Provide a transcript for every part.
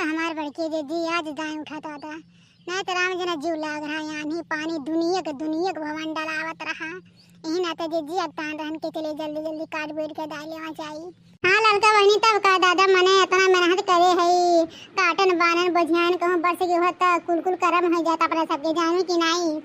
हमार बड़की दीदी आज दाएं उठाता था। नहीं तो राम जना जीव लाग रहा है यानी पानी दुनिया के भवन डलावत रहा। यही नाते दीदी अब तान रहन के चले जल्दी जल्दी काट बेट के डाले वहाँ चाहिए। हाँ लड़का बहनी तब का दादा मने इतना मेहनत करे है काटन बानन बजियान कहूँ बरस के होता कुल कुल करम हो जाता अपने सबके जाने की नहीं।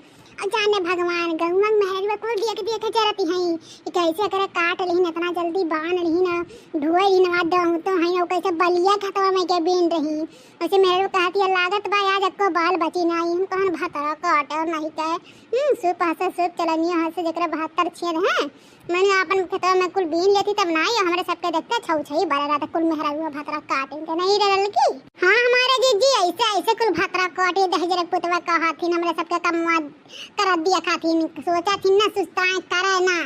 जाने भगवान गंगमंग महल को देख चरती हैं कैसे करे काट रही इतना जल्दी बांध रही ना धुए ही ना दम तो है कैसे बलिया खतवा में के बीन रही वैसे मेरे को कहती है लागत बा आज आपको बाल बची नहीं हम कहन भतरा काट नहीं कहे सूप हंसे सूप चलनिया हंसे जकरा 72 छेद है मैंने अपन खतवा में कुल बीन लेती तब ना हमारे सबके देखते छौ छई बड़ा रात कुल मेहरा हुआ भतरा काटेंगे नहीं रल की। हाँ हमारे जीजी ऐसे ऐसे कुल भतरा काटे दहजर पुतवा कहा थी हमारे सबके कमवा कर दिया खाती सोचा थी ना सुस्ताएं करे ना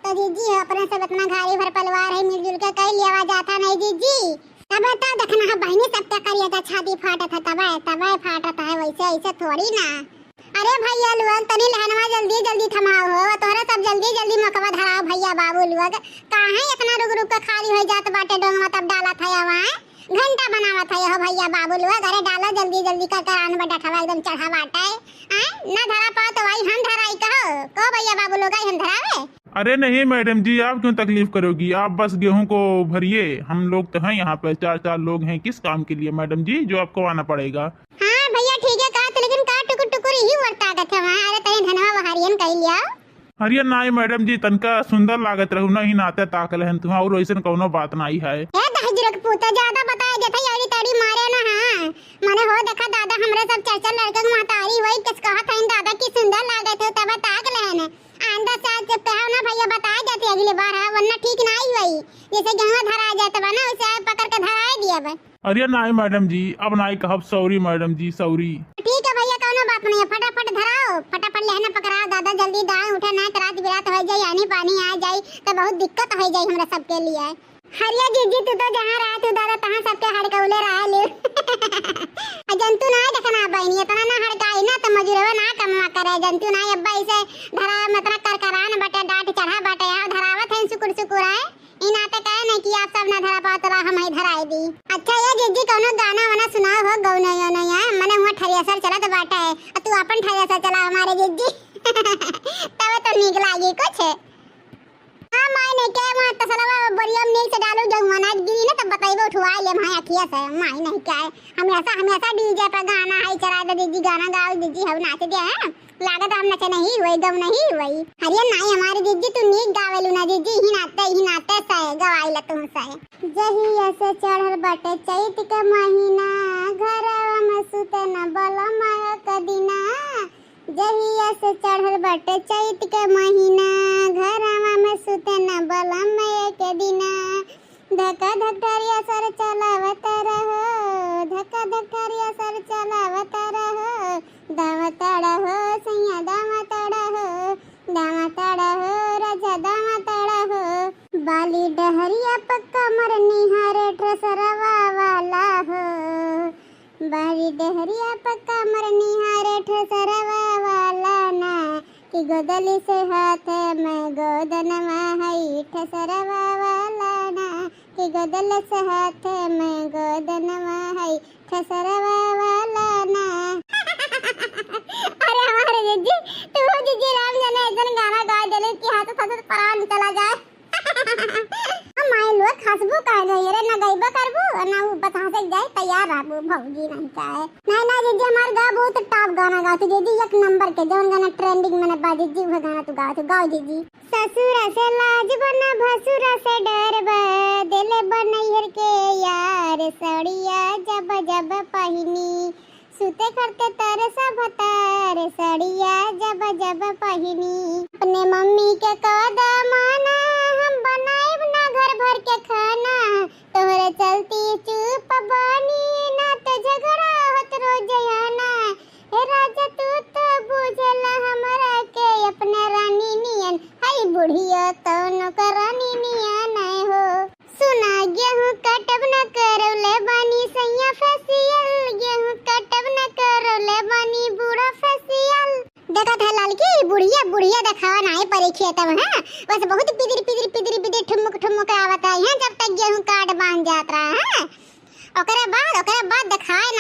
तो जीजी अपने सब इतना घारी भर परिवार है मिलजुल के कई लिया जाता नहीं जीजी। तब बता देखना बहनी सबके करिए था छाती फाटा था तब फाटा था वैसे ऐसे थोड़ी ना। अरे भैया लोग तनी लहनवा जल्दी जल्दी थमाओ हो तोहरा सब जल्दी जल्दी मकवा धराओ भैया बाबू लोग काहे इतना रुक रुक के खाली हो जात बाटे डोंगवा तब डाला था वहाँ घंटा बनावा था यह भैया बाबू लोग अरे डालो जल्दी जल्दी कर आन बटा ठवा एकदम चढ़ा बाटा है ना धरा पाओ तो भाई हम धराई कहो भैया बाबू लोग हम धरावे। अरे नहीं मैडम जी आप क्यों तकलीफ करोगी आप बस गेहूं को भरिए हम लोग तो हैं यहाँ पे 4 लोग हैं किस काम के लिए मैडम जी जो आपको आना पड़ेगा। हाँ भैया ठीक है का लेकिन का टुकुर टुकुर ही वर्ता गत है वहां अरे तनी धनवा बहारियन कह लिया। अरे नहीं मैडम जी तनका सुंदर लागत रहू ना ही नाते ताकल है तुम और ऐसा कोनो बात नहीं है। ए दहजरक पूता ज्यादा बताया जथा यारी ताड़ी मारे ना। हां माने हो देखा दादा हमरे सब 4 लड़के के महतारी वही किस कहा था इन दादा की सुंदर लागत है तब ताक लेने आंदा साथ जब कहो ना भैया बता जाते अगली बार है वरना ठीक ना ही वही जैसे गेहूं धरा जाता बना उसे पकड़ के धराए दिया बे। अरे नहीं मैडम जी अब नहीं कहब सॉरी मैडम जी सॉरी। ठीक है भैया कोनो बात नहीं है फटाफट धराओ फटाफट लेना पकड़ा दादा जल्दी दाएं उठा ना रात बिरात हो जाए यानी पानी आ जाए तो बहुत दिक्कत हो जाए हमरा सबके लिए। हरिया जीजी तू तो जहां रहा तू दादा तहां सबके हड़कौले रहा ले जंतु ना देखना बहनी इतना ना हड़काई ना तो मजूरवा ना कमा करे जंतु ना अब्बा ऐसे धरा मतलब करकरान बटे डांट चढ़ा बटे धरावत है सुकुर सुकुर है इन आते कहे नहीं कि आप सब ना धरा पाओ तो हम ही धराई दी। अच्छा ये जीजी कोनो गाना वाना सुनाओ हो गौनो यो नहीं है मने हुआ ठरियासर चला तो बाटा है तू अपन ठरियासर चला हमारे जीजी तब तो निक लागी कुछ। हां माय नहीं के वहां तसलवा बरियम नहीं से डालो जब मनाज गिरी ना तब बताइबो उठवा ले माय अखिया से माय नहीं के हमेशा डीजे पे गाना है चला दे दीदी गाना गाओ दीदी हम नाच दे हैं लागत हम नचे नहीं हुई गम नहीं हुई। अरे नहीं हमारी दीदी तू नीक गावेलू ना दीदी ही नाते से गवाई ल तुम से जहिया से चढ़ल बटे चैत के महीना घरवा में सुते न बलम कदिना जहिया से चढ़ल बटे चैत के महीना घरवा में सुते न बलम के दिना धक्का धक्कारिया सर चलावत रहो धक्का धक्कारिया सर चलावत रहो दावताड़ा हो सैया दावताड़ा हो राजा दावताड़ा हो बाली डहरिया पक्का मर निहारे ठसरवा वाला हो बाली डहरिया पक्का मर निहारे ठसरवा वाला ना कि गोदली से हाथ में गोदनवा है ठसरवा वाला ना कि गोदल से हाथ में गोदनवा है ठसरवा वाला ना। अरे हमारे जीजी तू जीजी राम जाने एकदम गाना गा देले कि हाथ से प्राण चला जाए माय लोग हंसबो कह गई रे ना गईबो करबो ना वो बता से जाए तैयार रहबो भौजी नहीं चाहे नहीं ना जीजी हमार गा बहुत टॉप गाना गाते जीजी 1 नंबर के जौन गाना ट्रेंडिंग में बाजी जी वो गाना तू गाओ जीजी। ससुरा से लाज बना भसुरा से डर बा दिले बनैहर के यार सड़िया जब जब पहिनी सुते करते तरसा भतार सड़िया जब जब पहिनी अपने मम्मी के कदमाना हम बनाएब ना घर भर के खाना तोहरे चलती चुप बानी ना तो झगड़ा होत रोजाना हे राजा तू तो बुझला हमरा के अपने रानी नियन हाय बुढ़िया तो नौकरानी नियन हो सुना गेहूं कटब न करौले बानी सैया फेसियल गेहूं कटब न करौले बानी बूढ़ा फेसियल देखा था लाल की बुढ़िया दिखावा नहीं परी खेतम है बस बहुत पिदिर ठुमक आवत है जब तक गेहूं काट बांध जात रहा है ओकरे बाद दिखाए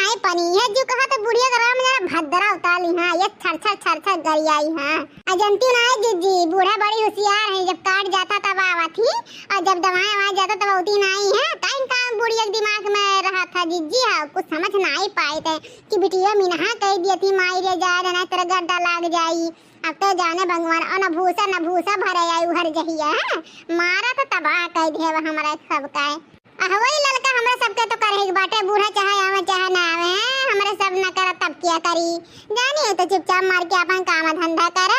बुढ़िया का राम जरा भद्रा उतारी हां ये छर गरियाई हां अजंती ना जीजी बूढ़ा बड़ी होशियार है जब काट जाता तब आवत ही और जब दवाएं आ जाता तब उठी नहीं है काइन का बुढ़िया के दिमाग में रहा था जीजी हां कुछ समझ ना ही पाए थे कि बिटिया मिनहा कह दी थी माई रे जाए ना तेरा गड्ढा लाग जाई अब तो जाने भगवान और न भूसा भरे आई उहर जहिया मारा तो तबाह कह दे हमारा सब का वही लड़का हमरा सबके तो करे बाटे बूढ़ा चाहे आवे चाहे ना आवे हमरे सब न करा तब क्या करी जानिए तो चुपचाप मार के अपन काम धंधा करा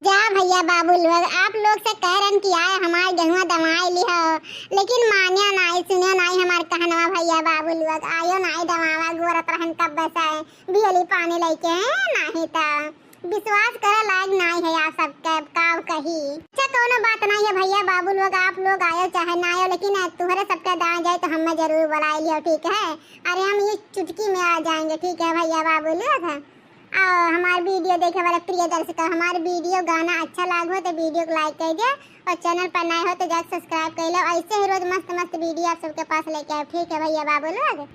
जा भैया बाबू लोग आप लोग से कह रहे कि आए हमारे गेहुआ दवाई लिहो लेकिन मानिया नहीं सुनियो नहीं हमार कहनवा भैया बाबू लोग आयो नहीं दवावा गोरत रहन कब बसाए बियली पानी लेके नहीं ता विश्वास करे लायक नहीं है आप सबके काव कही अच्छा कोनो बात नहीं है भैया बाबू लोग आप लोग आयो चाहे ना आयो लेकिन तुम्हारे सबका दान जाए तो हमें जरूर बुला लियो ठीक है अरे हम ये चुटकी में आ जाएंगे ठीक है भैया बाबू लोग और हमारे वीडियो देखे वाले प्रिय दर्शक हमारे वीडियो गाना अच्छा लागो तो वीडियो को लाइक कर दिया और चैनल पर नए हो तो जाकर सब्सक्राइब कर लो ऐसे ही रोज मस्त वीडियो आप सबके पास लेके आओ ठीक है भैया बाबू लोग।